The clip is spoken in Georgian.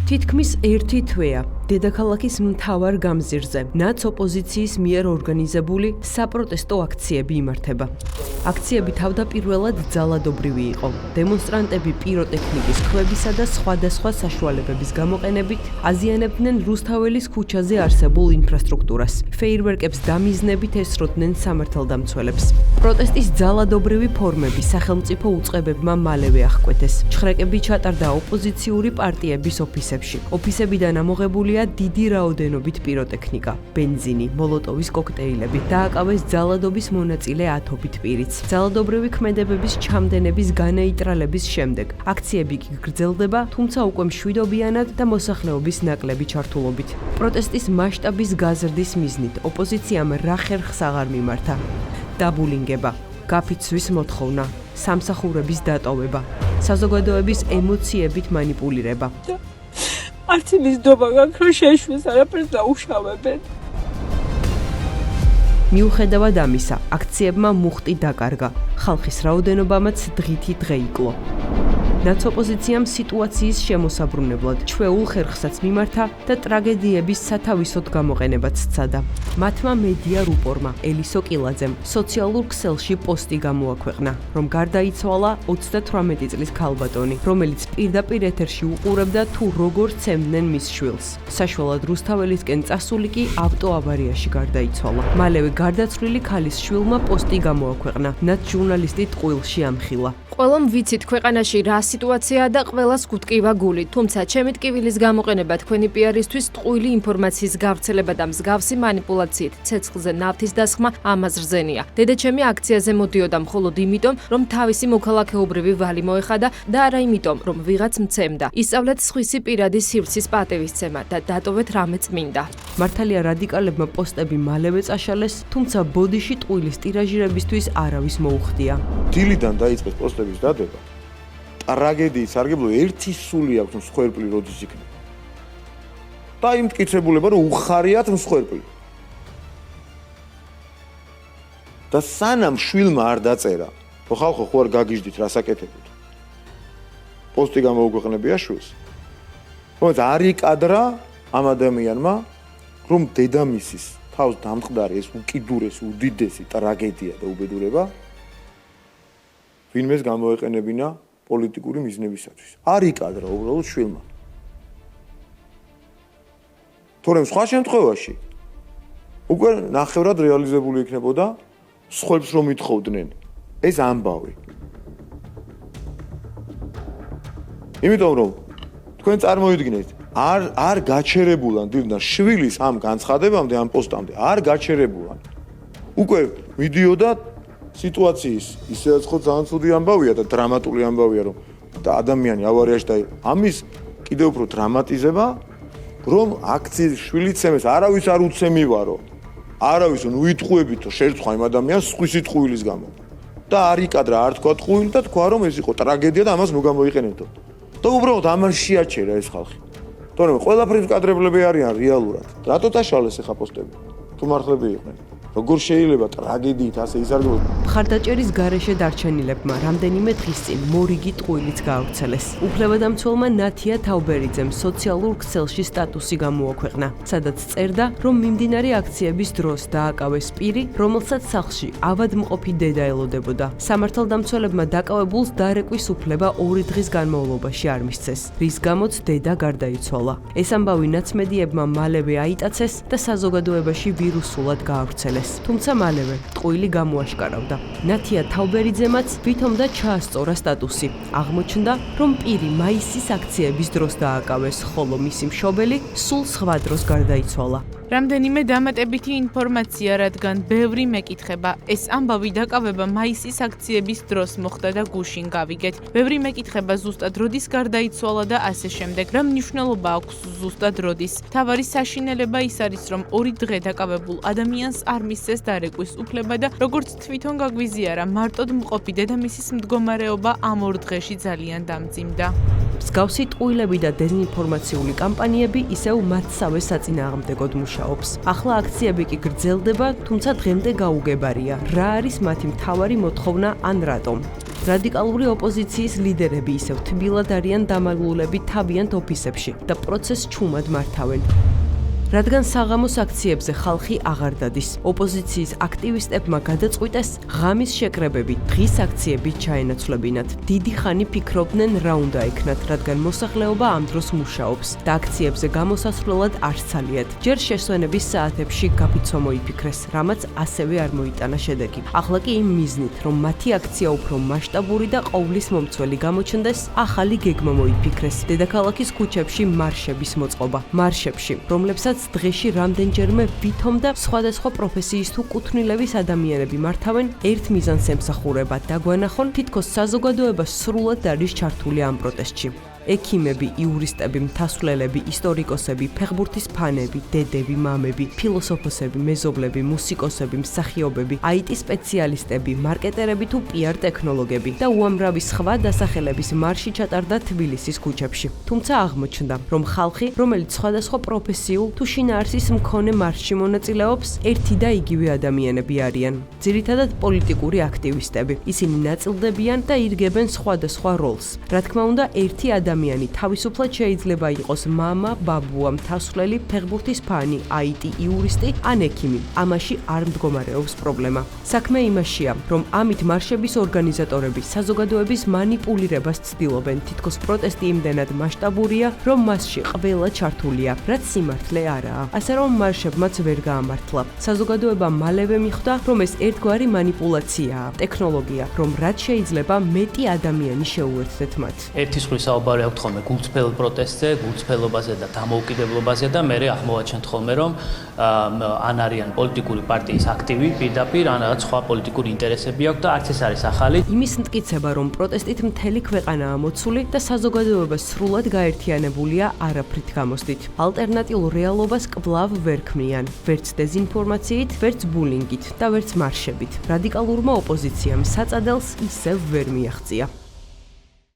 თითქმის ერთი თვეა დედაქალაქის მთავარ გამზირზე ნაც ოპოზიციის მიერ ორგანიზებული საპროტესტო აქციები იმართება. აქციები თავდაპირველად ძალადობრივი იყო. დემონსტრანტები პიროტექნიკის ქვებისა და სხვადასხვა საშუალებების გამოყენებით აზიანებდნენ რუსთაველის ქუჩაზე არსებულ ინფრასტრუქტურას. ფეიერვერკებს დამიზნებით ესროდნენ სამართალდამცველებს. პროტესტის ძალადობრივი ფორმები სახელმწიფო უწყებებმა მალევე აღკვეთეს. ჩხრეკები ჩატარდა ოპოზიციური პარტიების ოფისებში. ოფისებიდან ამოღებულია დიდი რაოდენობით პიროტექნიკა, ბენზინი, მოლოტოვის კოქტეილები. დააკავეს ძალადობის მონაწილე ათობით პირიც. ძალადობრივი ქმედებების ჩამდენების განეიტრალების შემდეგ აქციები კი გრძელდება, თუმცა უკვე მშვიდობიანად და მოსახლეობის ნაკლები ჩართულობით. პროტესტის მასშტაბის გაზრდის მიზნით ოპოზიციამ რა ხერხს აღარ მიმართა. დაბულინგება, გაფიცვის მოთხოვნა, სამსახურების დატოვება, საზოგადოების ემოციებით მანიპულირება. არც იმის დობა გაქვს, რომ შეშვის არაფერს დაუშავებენ. მიუხედავად ამისა, აქციებმა მუხტი დაკარგა, ხალხის რაოდენობამაც დღითი დღე იკლო. ნაც ოპოზიციამ სიტუაციის შემოსაბრუნებლად ჩვეულ ხერხსაც მიმართა და ტრაგედიების სათავისოდ გამოყენებაც სცადა. მათმა მედია რუპორმა ელისო კილაძემ სოციალურ ქსელში პოსტი გამოაქვეყნა, რომ გარდაიცვალა 38 წლის ქალბატონი, რომელიც პირდაპირ ეთერში უყურებდა თუ როგორ ცემდნენ მის შვილს. საშუალოდ რუსთაველისკენ წასული კი ავტოავარიაში გარდაიცვალა. მალევე გარდაცვლილი ქალის შვილმა პოსტი გამოაქვეყნა, რაც ჟურნალისტი ტყუილში ამხილა. ყველამ ვიცით ქვეყანაში რა სიტუაციაა და ყველას გუტკივა გული, თუმცა ჩემი ტკივილის გამოყენება თქვენი პიარისთვის ტყუილი ინფორმაციის გავრცელება და მსგავსი მანიპულაციით ცეცხლზე ნავთის დასხმა ამაზრზენია. დედაჩემი აქციაზე მოდიოდა მხოლოდ იმიტომ, რომ თავისი მოქალაქეობრივი ვალი მოეხადა და არა იმიტომ, რომ ვიღაც მცემდა. ისწავლეთ სხვისი პირადი სივრცის პატივისცემა და დატოვეთ რამე წმინდა. მართალია რადიკალებმა პოსტები მალევე წაშალეს, თუმცა ბოდიში ტყუილის ტირაჟირებისთვის არავის მოუხდია. დილიდან დაიწყეს პოსტების დადება. ტრაგედიის სარგებლო ერთი სული აქვს მსხვერპლი როდის იქნება. და იმ მტკიცებულება რომ უხარიათ მსხვერპლი. და სანამ შვილმა არ დაწერა, ხო ხალხო ხო არ გაგიჟდით რა საკეთებთ. პოსტი გამოუქვეყნებია შვილს. რომელიც არ იკადრა ამ ადამიანმა, რომ დედამისის თავს დამყდარი ეს უკიდურესი, უდიდესი ტრაგედია და უბედურება ვინმეს გამოეყენებინა პოლიტიკური მიზნებისათვის. არ იკადრა უბრალოდ შვილმა. თორემ სხვა შემთხვევაში უკვე ნახევრად რეალიზებული იქნებოდა სხვებს რომ ითხოვდნენ ეს ამბავი. იმიტომ რომ თქვენ წარმოიდგინეთ, არ გაჩერებულან დილიდან შვილის ამ განცხადებამდე, ამ პოსტამდე არ გაჩერებულან. უკვე მიდიოდა სიტუაციის ისედაც ხო ძალიან ცუდი ამბავია და დრამატული ამბავია რომ და ადამიანი ავარიაში და ამის კიდევ უფრო დრამატიზება რომ აქციის შვილიცემეს არავის არ უცემივარო არავის უიტყუებითო შერწყვა იმ ადამიანს სხვისი ტყუილის გამო და არ იკადრა არ თქვა ტყუილი და თქვა რომ ეს იყო ტრაგედია და ამას ნუ გამოიყენებდო და უბრალოდ ამან შეაჩერა ეს ხალხი თორემ ყველაფრის კადრებლები არიან რეალურად რატო დაშალეს ახლა პოსტები თუ მართლები იყვნენ როგორ შეიძლება ტრაგედიით ასე ისარგებლოს? მხარდაჭერის გარეშე დარჩენილებმა რამდენიმე დღის წინ მორიგი ტყუილიც გაავრცელეს. უფლებადამცველმა ნათია თავბერიძემ სოციალურ ქსელში სტატუსი გამოაქვეყნა, სადაც წერდა, რომ მიმდინარე აქციების დროს დააკავეს პირი, რომელსაც სახლში ავადმყოფი დედა ელოდებოდა. სამართალდამცველებმა დაკავებულს დარეკვის უფლება 2 დღის განმავლობაში არ მისცეს, რის გამოც დედა გარდაიცვალა. ეს ამბავი ნაცმედიებმა მალევე აიტაცეს და საზოგადოებაში ვირუსულად გაავრცელეს. თუმცა მალევე ტყუილი გამოაშკარავდა. ნათია თავბერიძემაც ვითომ და ჩაასწორა სტატუსი. აღმოჩნდა, რომ პირი მაისის აქციების დროს დააკავეს, ხოლო მისი მშობელი სულ სხვა დროს გარდაიცვალა. რამდენიმე დამატებითი ინფორმაცია, რადგან ბევრი მეკითხება, ეს ამბავი დაკავება მაისის აქციების დროს მოხდა და გუშინ გავიგეთ. ბევრი მეკითხება ზუსტად როდის გარდაიცვალა და ასე შემდეგ. რა მნიშვნელობა აქვს ზუსტად როდის? თავარი საშინელება ის არის, რომ 2 დღე დაკავებულ ადამიანს არ მისცეს დარეკვის უფლება და როგორც თვითონ გაგვიზიარა, მარტოდ მყოფი დედამისის მდგომარეობა ამ 2 დღეში ძალიან დამძიმდა. მსგავსი ტყუილები და დეзინფორმაციული კამპანიები ისევ მათსავე საწინააღმდეგოდ მუშაობს. ახლა აქციები კი გრძელდება, თუმცა დღემდე გაუგებარია, რა არის მათი მთავარი მოთხოვნა ან რატომ. რადიკალური ოპოზიციის ლიდერები ისევ თბილად არიან დამალულები თავიანთ ოფისებში და პროცესს ჩუმად მართავენ. რადგან საღამოს აქციებზე ხალხი აღარ დადის, ოპოზიციის აქტივისტებმა გადაწყვიტეს ღამის შეკრებები დღის აქციებით ჩაენაცვლებინათ. დიდი ხანი ფიქრობდნენ რა უნდა ექნათ, რადგან მოსახლეობა ამ დროს მუშაობს და აქციებზე გამოსასვლელად არ სცალიათ. ჯერ შესვენების საათებში გაფიცვა მოიფიქრეს, რამაც ასევე არ მოიტანა შედეგი. ახლა კი იმ მიზნით, რომ მათი აქცია უფრო მასშტაბური და ყოვლის მომცველი გამოჩნდეს, ახალი გეგმა მოიფიქრეს. დედაქალაქის ქუჩებში მარშების მოწყობა. მარშებში, რომლებსაც დღეში რამდენჯერმე ვითომ და სხვადასხვა პროფესიის თუ კუთვნილების ადამიანები მართავენ, ერთ მიზანს ემსახურება და გვანახონ თითქოს საზოგადოება სრულად არის ჩართული ამ პროტესტში. ექიმები, იურისტები, მთასვლელები, ისტორიკოსები, ფეხბურთის ფანები, დედები, მამები, ფილოსოფოსები, მეზობლები, მუსიკოსები, მსახიობები, IT სპეციალისტები, მარკეტერები თუ PR ტექნოლოგები და უამრავი სხვა დასახელების მარში ჩატარდა თბილისის ქუჩებში. თუმცა აღმოჩნდა, რომ ხალხი, რომელიც სხვადასხვა პროფესიულ თუ შინაარსის მქონე მარშში მონაწილეობს, ერთი და იგივე ადამიანები არიან. ძირითადად პოლიტიკური აქტივისტები. ისინი ნაწილდებიან და ირგებენ სხვადასხვა როლს. რა თქმა უნდა, ერთი ადამიანი თავისუფლად შეიძლება იყოს მამა, ბაბუა, მთასვლელი, ფეხბურთის ფანი, IT იურისტი ან ექიმი. ამაში არ მდგომარეობს პრობლემა. საქმე იმაშია, რომ ამით მარშების ორგანიზატორები საზოგადოების манипулირებას ცდილობენ. თითქოს პროტესტი იმდენად მასშტაბურია, რომ მასში ყველა ჩართულია, რაც სიმართლე არაა. ასე რომ მარშებმაც ვერ გაამართლა. საზოგადოება მალევე მიხვდა, რომ ეს ერთგვარი манипуляციაა, ტექნოლოგია, რომ რაც შეიძლება მეტი ადამიანი შეუერთდეთ მათ. ერთი სხვის საუბარი აქვს ხოლმე გულწრფელ პროტესტზე, გულწრფელობაზე და დამოუკიდებლობაზე და მე აღმოვაჩენთ ხოლმე რომ ან არიან პოლიტიკური პარტიის აქტივი პირდაპირ, ან რაღაც სხვა პოლიტიკური ინტერესები აქვს და არც ეს არის ახალი. იმის მტკიცება, რომ პროტესტით მთელი ქვეყანაა მოცული და საზოგადოება სრულად გაერთიანებულია არაფრით გამოსდით. ალტერნატიულ რეალობას კვლავ ვერ ქმნიან, ვერც დეზინფორმაციით, ვერც ბულინგით და ვერც მარშებით. რადიკალურმა ოპოზიციამ საწადელს ისევ ვერ მიაღწია.